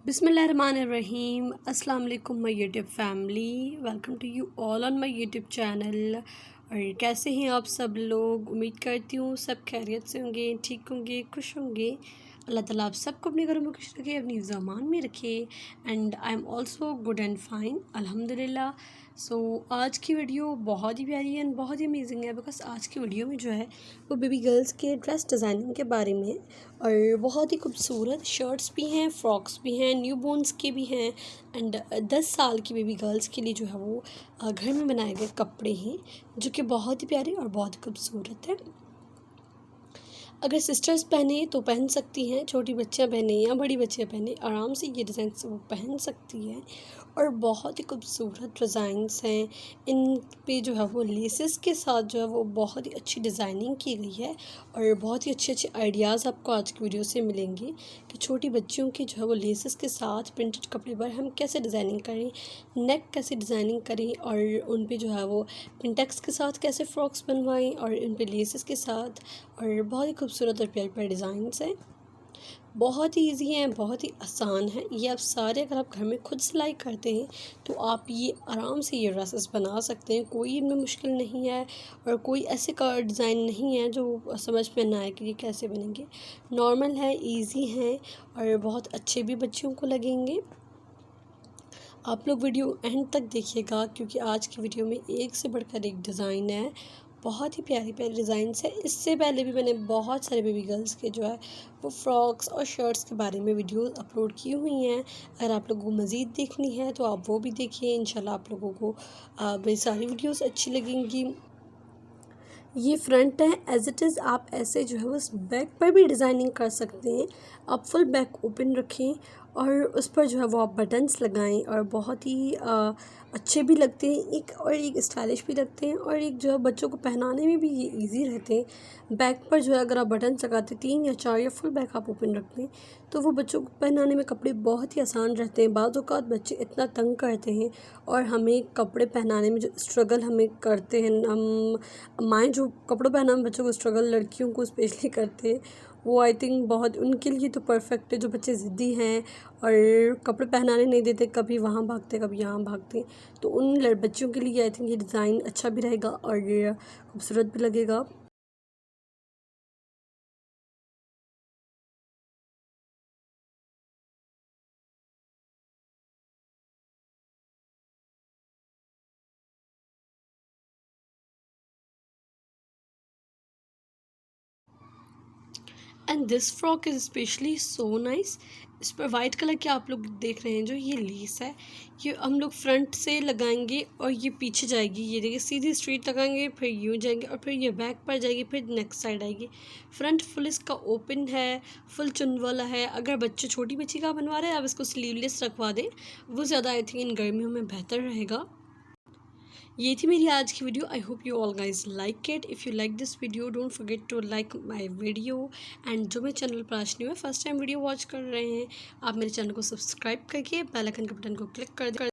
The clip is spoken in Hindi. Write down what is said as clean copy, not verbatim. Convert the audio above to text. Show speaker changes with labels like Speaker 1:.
Speaker 1: बिस्मिल्लाहिर्रहमानिर्रहीम। अस्सलाम वालेकुम my YouTube family, welcome to you all on my YouTube channel. और कैसे हैं आप सब लोग? उम्मीद करती हूँ सब खैरियत से होंगे, ठीक होंगे, खुश होंगे। अल्लाह ताला आप सबको अपने घरों में खुश रखे, अपनी ज़मान में रखे। And I am also good and fine अल्हम्दुलिल्लाह। सो आज की वीडियो बहुत ही प्यारी है एंड बहुत ही अमेजिंग है, बिकॉज आज की वीडियो में जो है वो बेबी गर्ल्स के ड्रेस डिज़ाइनिंग के बारे में है। और बहुत ही खूबसूरत शर्ट्स भी हैं, फ्रॉक्स भी हैं, न्यू बोर्न्स के भी हैं। एंड 10 साल की बेबी गर्ल्स के लिए जो है वो घर में बनाए गए कपड़े हैं, जो कि बहुत ही प्यारे और बहुत ही खूबसूरत है। अगर सिस्टर्स पहने तो पहन सकती हैं, छोटी बच्चियां पहने या बड़ी बच्चियां पहने, आराम से ये डिज़ाइन वो पहन सकती हैं। और बहुत ही खूबसूरत डिज़ाइंस हैं। इन पे जो है वो लेसेस के साथ जो है वो बहुत ही अच्छी डिज़ाइनिंग की गई है। और बहुत ही अच्छे अच्छे आइडियाज़ आपको आज की वीडियो से मिलेंगे कि छोटी बच्चियों की जो है वो लेसेस के साथ प्रिंटेड कपड़े पर हम कैसे डिज़ाइनिंग करें, नेक कैसे डिज़ाइनिंग करें, और उन पे जो है वो पिंटेक्स के साथ कैसे फ़्रॉक्स बनवाएं, और इन पे लेसेस के साथ। और बहुत ही खूबसूरत और प्यारे प्यारे डिज़ाइंस हैं, बहुत ही ईजी हैं, बहुत ही आसान है। ये आप सारे अगर आप घर में खुद सिलाई करते हैं तो आप ये आराम से ये ड्रेसेस बना सकते हैं। कोई इनमें मुश्किल नहीं है और कोई ऐसे का डिज़ाइन नहीं है जो समझ में ना आए कि ये कैसे बनेंगे। नॉर्मल है, इजी हैं और बहुत अच्छे भी बच्चियों को लगेंगे। आप लोग वीडियो एंड तक देखिएगा, क्योंकि आज की वीडियो में एक से बढ़कर एक डिज़ाइन है, बहुत ही प्यारी प्यारी डिज़ाइंस है। इससे पहले भी मैंने बहुत सारे बेबी गर्ल्स के जो है वो फ्रॉक्स और शर्ट्स के बारे में वीडियो अपलोड की हुई हैं। अगर आप लोगों को मज़ीद देखनी है तो आप वो भी देखिए, इंशाल्लाह आप लोगों को मेरी सारी वीडियोस अच्छी लगेंगी। ये फ्रंट है, एज इट इज़ आप ऐसे जो है उस बैक पर भी डिज़ाइनिंग कर सकते हैं। आप फुल बैक ओपन रखें और उस पर जो है वो आप बटन्स लगाएं, और बहुत ही अच्छे भी लगते हैं, एक स्टाइलिश भी लगते हैं, और एक जो है बच्चों को पहनाने में भी ये इजी रहते हैं। बैक पर जो है अगर आप बटन्स लगाते 3 या 4 या फुल बैक आप ओपन रखते हैं तो वो बच्चों को पहनाने में कपड़े बहुत ही आसान रहते हैं। बाज़ औक़ात बच्चे इतना तंग करते हैं और हमें कपड़े पहनाने में जो स्ट्रगल हमें करते हैं, हम माएँ जो कपड़ों पहनाने में बच्चों को स्ट्रगल लड़कियों को स्पेशली करते हैं, वो आई थिंक बहुत उनके लिए तो परफेक्ट है। जो बच्चे ज़िद्दी हैं और कपड़े पहनाने नहीं देते, कभी वहाँ भागते कभी यहाँ भागते, तो उन बच्चियों के लिए आई थिंक ये डिज़ाइन अच्छा भी रहेगा और ये खूबसूरत भी लगेगा। And this frock is specially so nice. इस पर वाइट कलर के आप लोग देख रहे हैं जो ये लेस है, ये हम लोग फ्रंट से लगाएंगे और ये पीछे जाएगी। ये देखिए सीधी स्ट्रेट लगाएंगे, फिर यूँ जाएंगे और फिर ये बैक पर जाएगी, फिर नेक्स्ट साइड आएगी। फ्रंट फुल इसका ओपन है, फुल चुन वाला है। अगर बच्चे छोटी बच्ची का बनवा रहे हैं आप इसको स्लीवलेस रखवा दें, वो ज़्यादा आई थिंक इन गर्मियों में बेहतर रहेगा। ये थी मेरी आज की video. I hope you all guys like it. If you like this video don't forget to like my video. And जो मेरे चैनल पर आज न्यू है, फर्स्ट टाइम वीडियो वॉच कर रहे हैं, आप मेरे चैनल को सब्सक्राइब करके बेल आइकन के बटन को क्लिक कर दें।